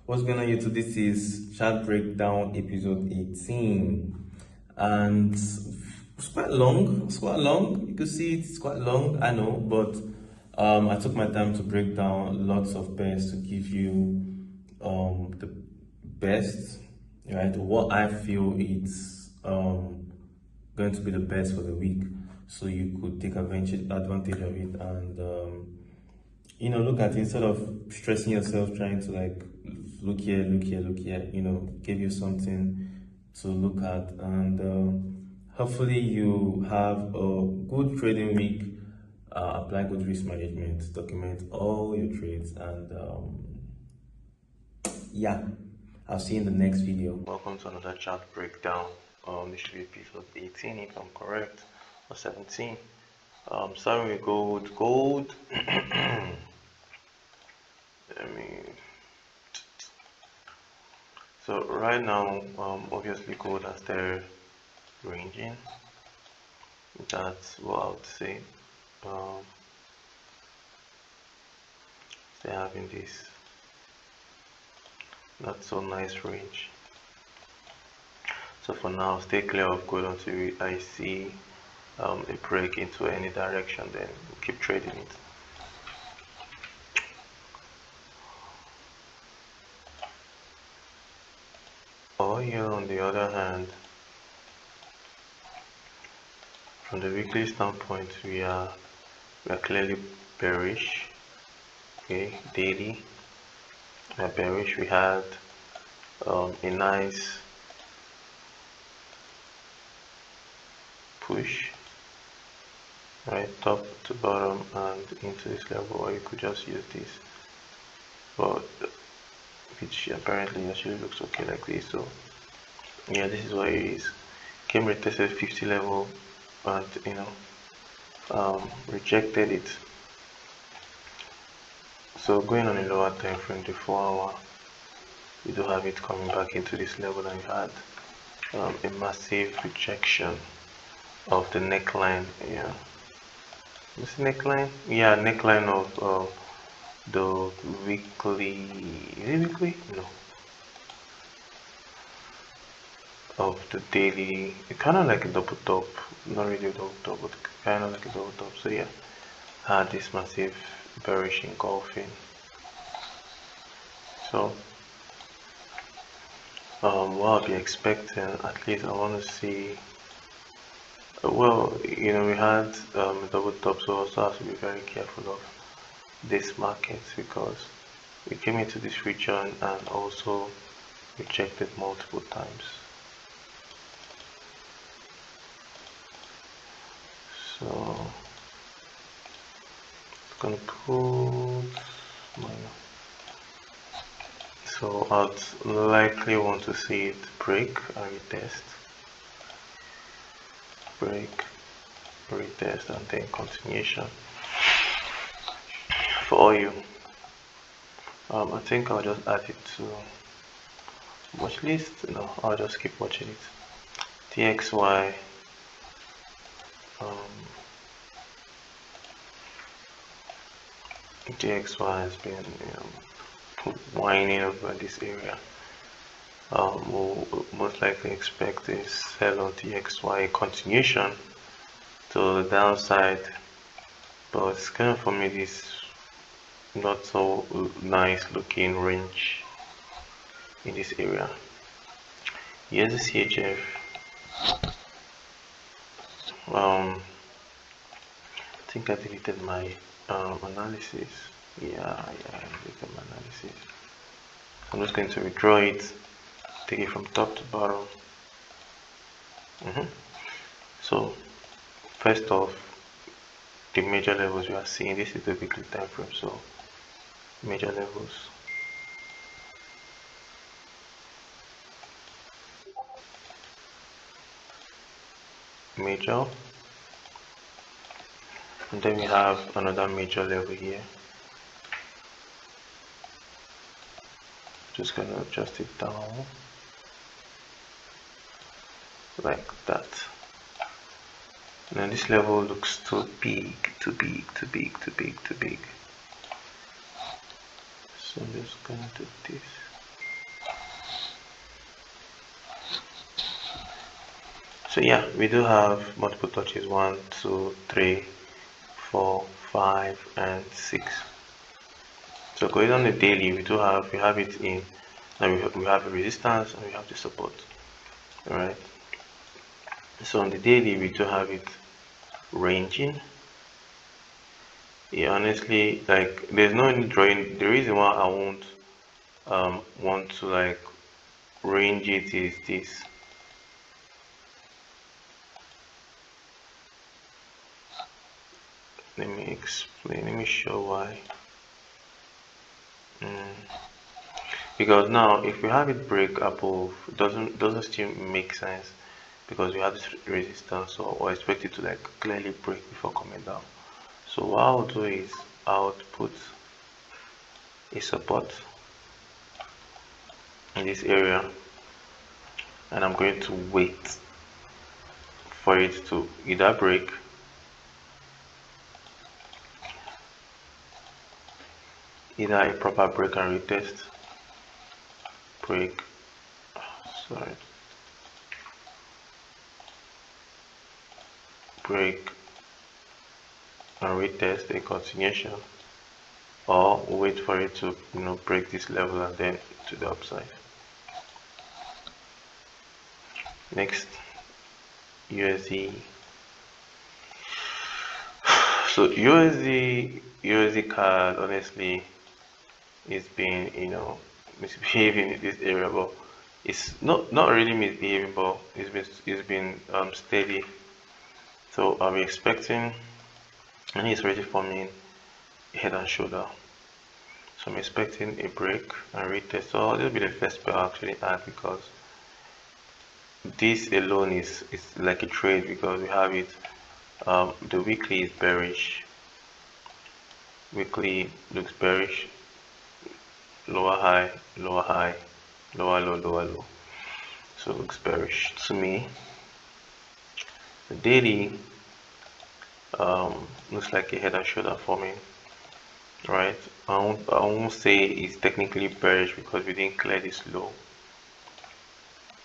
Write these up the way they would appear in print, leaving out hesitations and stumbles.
What's going on YouTube? This is chart breakdown episode 18, and it's quite long. It's quite long. You can see it's quite long, I know, but I took my time to break down lots of pairs to give you the best, right? What I feel it's going to be the best for the week, so you could take advantage of it and look at it instead of stressing yourself trying to like look here, look here, give you something to look at. And hopefully you have a good trading week, apply good risk management, document all your trades, and yeah, I'll see you in the next video. Welcome to another chart breakdown. This should be episode 18 if I'm correct, or 17. Starting with gold. So right now, obviously gold has their ranging. That's what I would say. They're having this not so nice range. So for now, stay clear of gold until I see a break into any direction. Then keep trading it. Oil, on the other hand, from the weekly standpoint, we are clearly bearish. Okay, daily we are bearish. We had a nice push, right, top to bottom and into this level, or you could just use this, but which apparently actually looks okay like this. So yeah, this is what it is. Came retested 50 level, but rejected it. So going on a lower time frame, the 4-hour, you do have it coming back into this level, and you had a massive rejection of the neckline. Yeah, this neckline, yeah, neckline of the weekly, is it weekly? No, of the daily. It kind of like a double top, not really a double top, but kind of like a double top. So yeah, had this massive bearish engulfing. So what I'll be expecting, at least I want to see, well, we had a double top, so also have to be very careful of this market, because we came into this region and also rejected multiple times. So I'm gonna put minor. So I'd likely want to see it break and retest, break, retest, and then continuation. For oil, I think I'll just add it to watch list. No, I'll just keep watching it. TXY, TXY has been whining over this area. We'll most likely expect a sell on TXY continuation to the downside, but it's kind of for me this not so nice looking range in this area. Here's the CHF. I think I deleted my analysis. Yeah, I deleted my analysis. I'm just going to withdraw it, take it from top to bottom. So first off, the major levels we are seeing, this is the weekly time frame. So major levels, major, and then we have another major level here. Just gonna adjust it down like that. Now this level looks too big. So I'm just gonna do this. So yeah, we do have multiple touches: one, two, three, 4, 5, and 6. So going on the daily, we have it in, now we have the resistance and we have the support. Alright. So on the daily, we do have it ranging. Yeah, honestly, like there's no any drawing. The reason why I won't want to like range it is this. Let me explain. Let me show why. Because now, if we have it break above, it doesn't still make sense because we have this resistance, so I expect it to like clearly break before coming down. So what I'll do is I'll put a support in this area, and I'm going to wait for it to either break, either a proper break and retest, break, sorry, break and retest a continuation, or wait for it to break this level and then to the upside. Next, USD. So USD card honestly is being misbehaving in this area, but it's not really misbehaving, but it's been steady. So I'll be expecting, and it's already forming head and shoulder. So I'm expecting a break and retest. So this will be the first pair I actually add, because this alone is like a trade, because we have it. The weekly is bearish. Weekly looks bearish. Lower high, lower high, lower low, lower low. So it looks bearish to me. The daily looks like a head and shoulder forming, right? I won't say it's technically bearish because we didn't clear this low.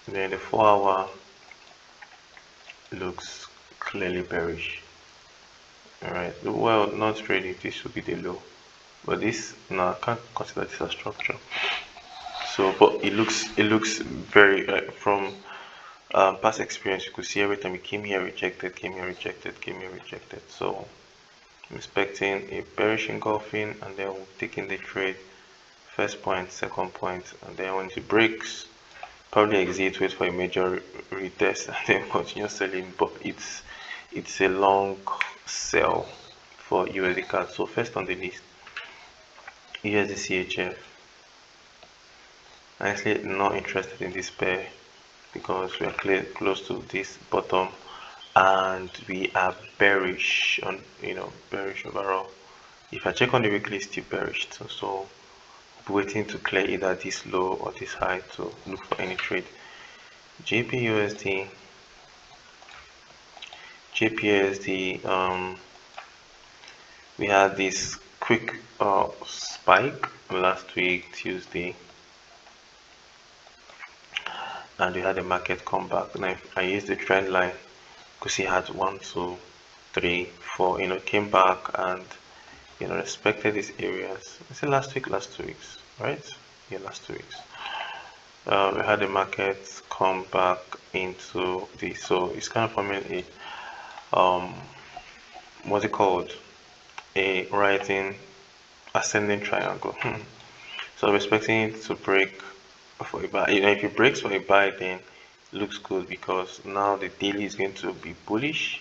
Then the 4 hour looks clearly bearish. Alright, well, not really, this should be the low, but this, no, I can't consider this a structure. So but it looks very from past experience, you could see every time it came here rejected, came here rejected, came here rejected. So I'm expecting a bearish engulfing, and then we'll take in the trade, first point, second point, and then when it breaks, probably exit, wait for a major retest, and then continue selling. But it's a long sell for USD card. So first on the list, USD CHF. Honestly, not interested in this pair because we are close to this bottom, and we are bearish on, bearish overall. If I check on the weekly, it's still bearish. So waiting to clear either this low or this high to look for any trade. JPUSD, we had this quick spike last week Tuesday, and we had the market come back. Now if I used the trend line, because he had 1, 2, 3, 4, came back and respected these areas. I said last 2 weeks, right? Yeah, last 2 weeks. We had the market come back into this, so it's kind of forming a what's it called, a rising ascending triangle. So I'm expecting it to break for a buy. If it breaks for a buy, then it looks good, because now the daily is going to be bullish,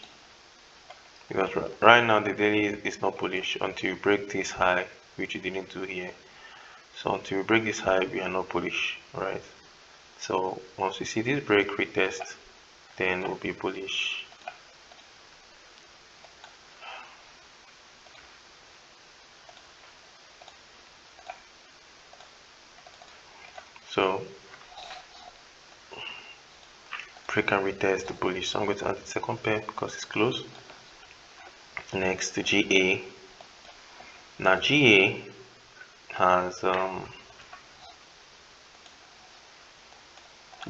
because right now the daily is not bullish until you break this high, which you didn't do here. So until we break this high, we are not bullish, right? So once we see this break retest, then we'll be bullish. So break and retest the bullish. So I'm going to add the second pair because it's close. Next, the GA. Now GA has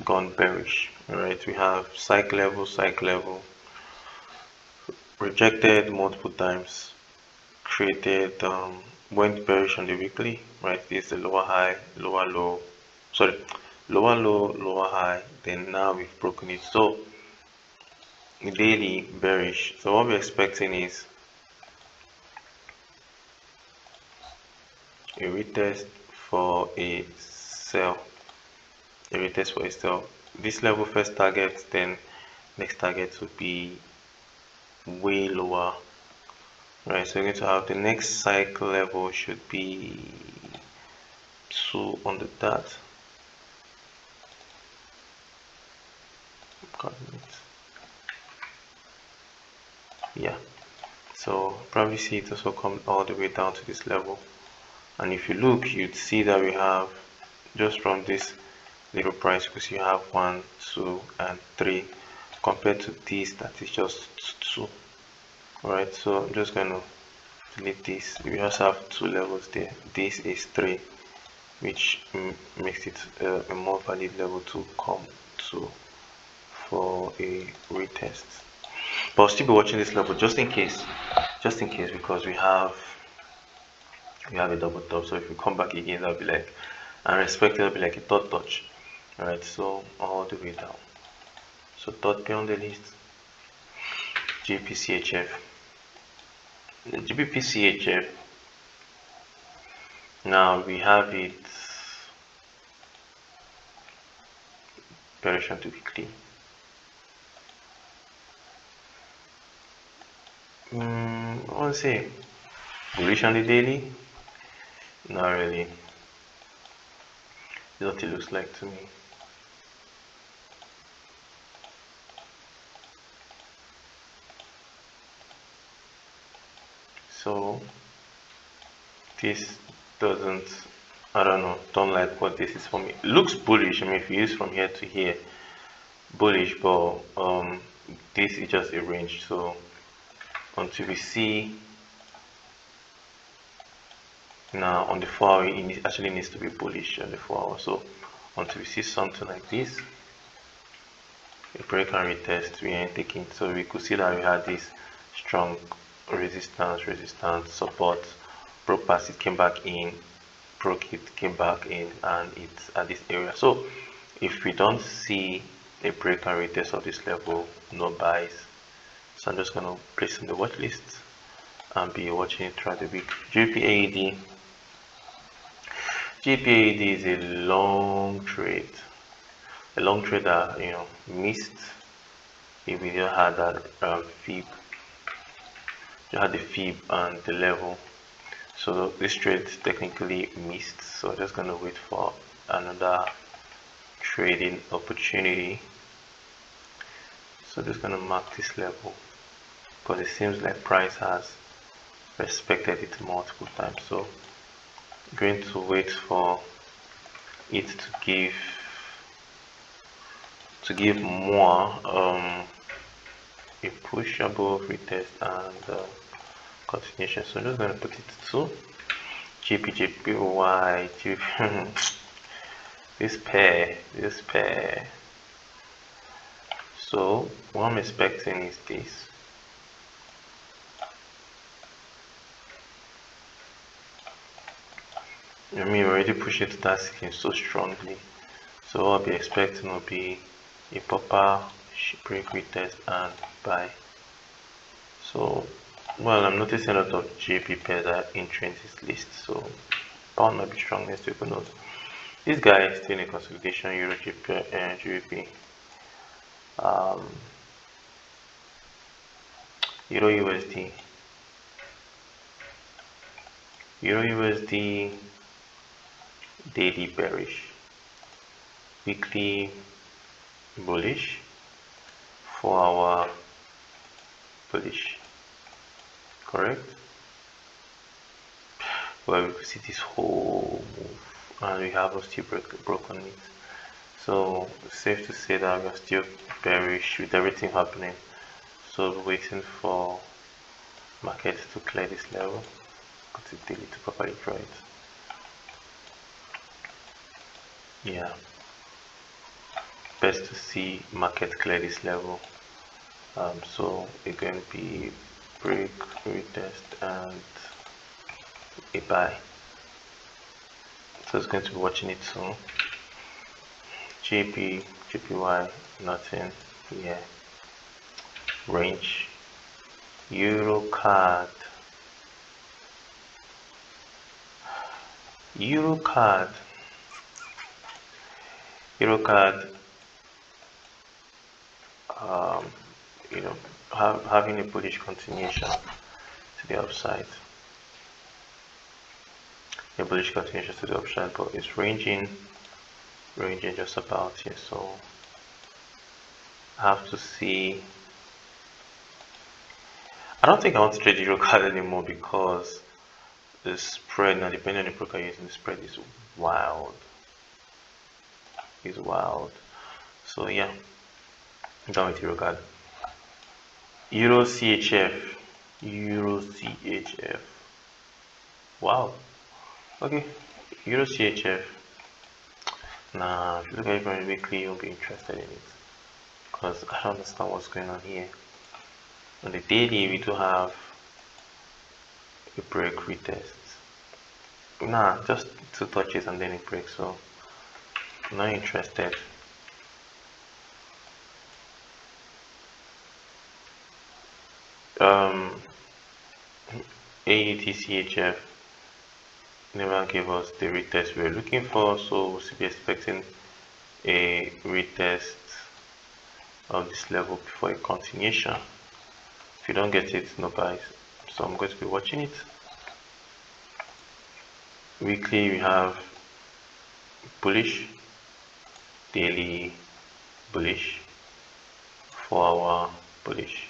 gone bearish. All right, we have cycle level, rejected multiple times, created, went bearish on the weekly. Right, this is the lower high, lower low, sorry, lower low, lower high. Then now we've broken it. So daily bearish. So what we're expecting is a retest for a sell, a retest for a sell. This level first target, then next target would be way lower. Right, so we're going to have the next cycle level should be 2 on the dot. Yeah, so probably see it also come all the way down to this level. And if you look, you'd see that we have just from this little price, because you have 1, 2, and 3 compared to this that is just 2. Alright, so I'm just going to delete this. We also have 2 levels there. This is 3, which makes it a more valid level to come to for a retest. But I'll still be watching this level just in case, because we have a double top. So if we come back again, that'll be like unexpected, that'll be like a third touch. Alright, so all the way down. So third pair on the list, GPCHF. The GBPCHF, now we have it bearish on to weekly. I want to say bullish on the daily. Not really. That's what it looks like to me. So this doesn't, I don't like what this is for me. It looks bullish. I mean, if you use from here to here, bullish, but this is just a range. So until we see, now on the 4 hour, it actually needs to be bullish on the 4 hour. So until we see something like this, a break and retest, we ain't taking. So we could see that we had this strong resistance, support, broke past it, came back in, broke it, came back in, and it's at this area. So if we don't see a break and retest of this level, no buys. So I'm just gonna place in the watch list and be watching it throughout the week. GPAED is a long trade. A long trade that missed. If we just had that fib, you had the fib and the level. So this trade technically missed. So I'm just gonna wait for another trading opportunity. So just gonna mark this level, because it seems like price has respected it multiple times. So I'm going to wait for it to give more a push above retest and continuation. So I'm just going to put it to GPJPY this pair. So what I'm expecting is this. I mean, we're already pushing to that skin so strongly. So what I'll be expecting will be a proper break retest and buy. So, well, I'm noticing a lot of JP pairs are entering this list, so pound might be strongest, who knows. This guy is still in consolidation, Euro GBP, Euro USD, daily bearish, weekly bullish, 4 hour bullish, correct? Well, we could see this whole move and we have still broken it. So it's safe to say that we are still bearish with everything happening. So we're waiting for market to clear this level, go to daily to properly draw it. Yeah. best to see market clear this level. So it's going to be break, retest, and a buy. So it's going to be watching it soon. JPY, nothing here. Range, Euro card, Euro card, Euro card. Um, you know, having a bullish continuation to the upside, a bullish continuation to the upside, but it's ranging just about here. So I have to see. I don't think I want to trade Euro card anymore because the spread now, depending on the broker using, the spread is wild. Is wild. So yeah, I'm done with Euro card. Euro CHF. Euro CHF. Wow. Okay. Euro CHF. Nah, if you look at it from the weekly, you'll be interested in it. Because I don't understand what's going on here. On the daily, we do have a break retest. Nah, just 2 touches and then it breaks, so I'm not interested. Um, AUTCHF never gave us the retest we were looking for, so we'll be expecting a retest of this level before a continuation. If you don't get it, no buys. So I'm going to be watching it. Weekly, we have bullish, daily bullish, 4-hour bullish.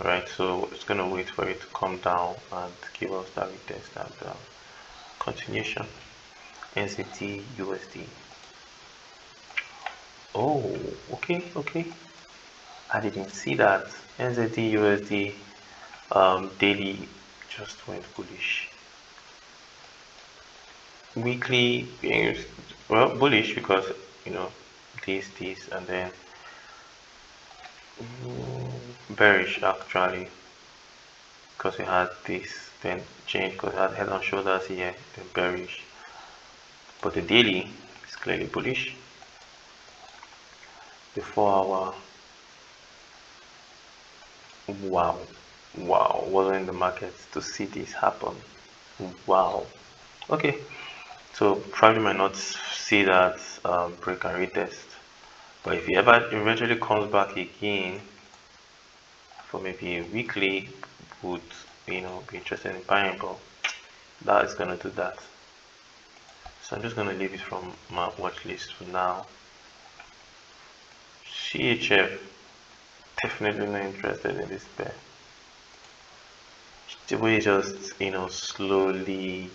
Alright, so it's gonna wait for it to come down and give us that retest and continuation. NZT USD. Oh, okay. I didn't see that. NZT USD daily just went bullish. Weekly is well bullish because this and then bearish actually because we had this, then change because we had head and shoulders here, then bearish. But the daily is clearly bullish. The 4-hour, wow, wasn't in the market to see this happen. Wow. Okay, so probably might not see that break and retest, but if it ever eventually comes back again for maybe a weekly, would be interested in buying, but that is gonna do that. So I'm just gonna leave it from my watch list for now. CHF, definitely not interested in this pair. The way just slowly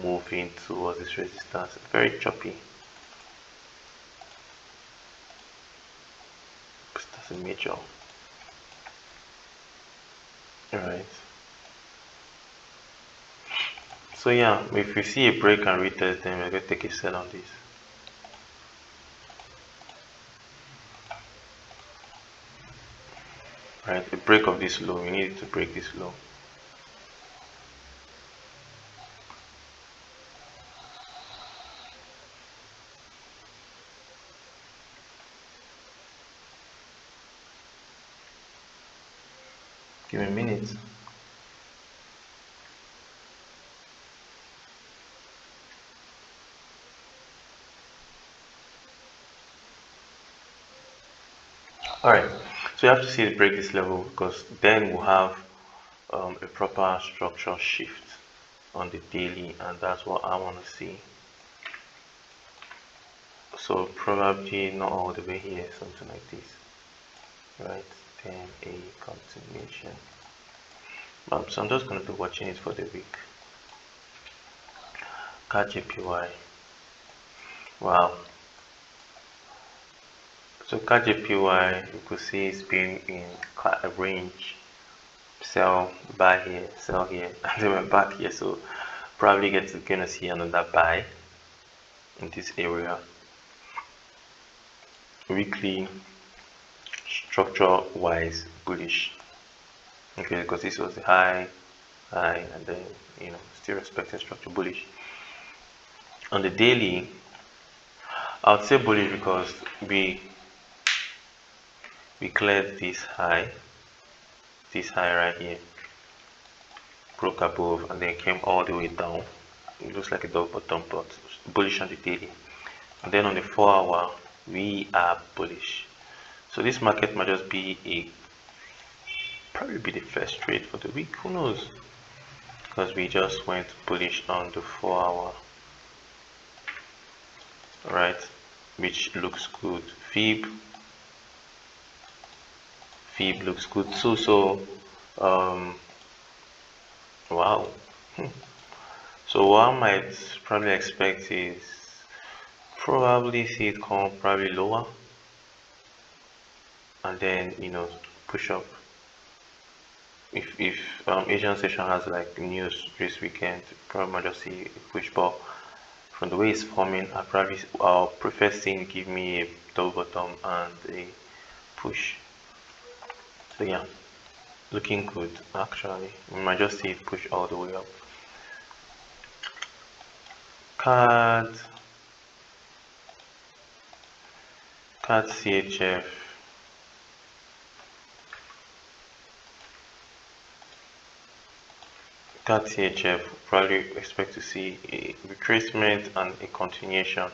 moving towards this resistance, very choppy. That's a major. Alright. So yeah, if we see a break and retest, then we're going to take a sell on this. Right, the break of this low, we need to break this low. Give me a minute. Alright, so you have to see it break this level because then we'll have a proper structure shift on the daily, and that's what I want to see. So probably not all the way here, something like this, right? Then a continuation. So I'm just going to be watching it for the week. KJPY. Wow. So KJPY, you could see it's been in quite a range. Sell, buy here, sell here, and then we're back here. So probably gonna see another buy in this area. weekly structure wise bullish. Okay, because this was the high, and then still respecting structure bullish. On the daily, I would say bullish because we cleared this high right here, broke above, and then came all the way down. It looks like a dog bottom, but bullish on the daily. And then on the 4 hour, we are bullish. So this market might just be probably be the first trade for the week. Who knows? Because we just went bullish on the 4 hour, right? Which looks good. Fib looks good too. So wow. So what I might probably expect is probably see it come probably lower, and then push up. If Asian session has like news this weekend, probably might just see a push. But from the way it's forming, I'll prefer seeing give me a double bottom and a push. So yeah, looking good actually. We might just see it push all the way up. Card CHF. Card CHF probably expect to see a retracement and a continuation.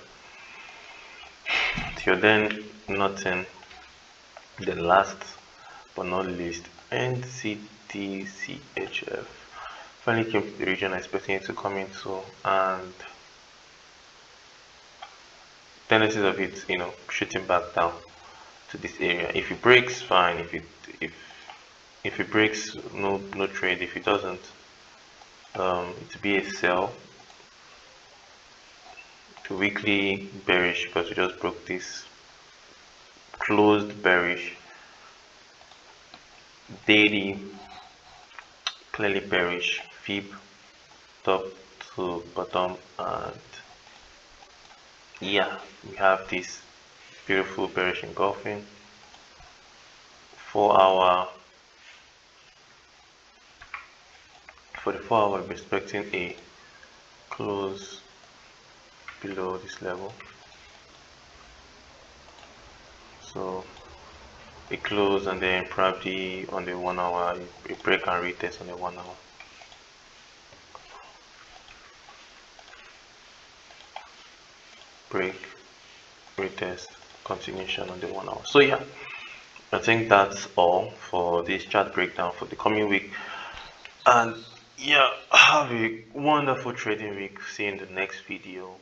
Till then, nothing. The last but not least, NCTCHF finally came to the region, expecting it to come into, and tendencies of it, shooting back down to this area. If it breaks, fine. If it breaks, no trade. If it doesn't, it be a sell. To weekly bearish because we just broke this, closed bearish. Daily clearly bearish. Fib top to bottom, and yeah, we have this beautiful bearish engulfing. 4 hour. For the 4 hour, we're expecting a close below this level. So a close, and then probably on the 1 hour, a break and retest on the 1 hour. Break, retest, continuation on the 1 hour. So yeah, I think that's all for this chart breakdown for the coming week. And yeah, have a wonderful trading week. See you in the next video.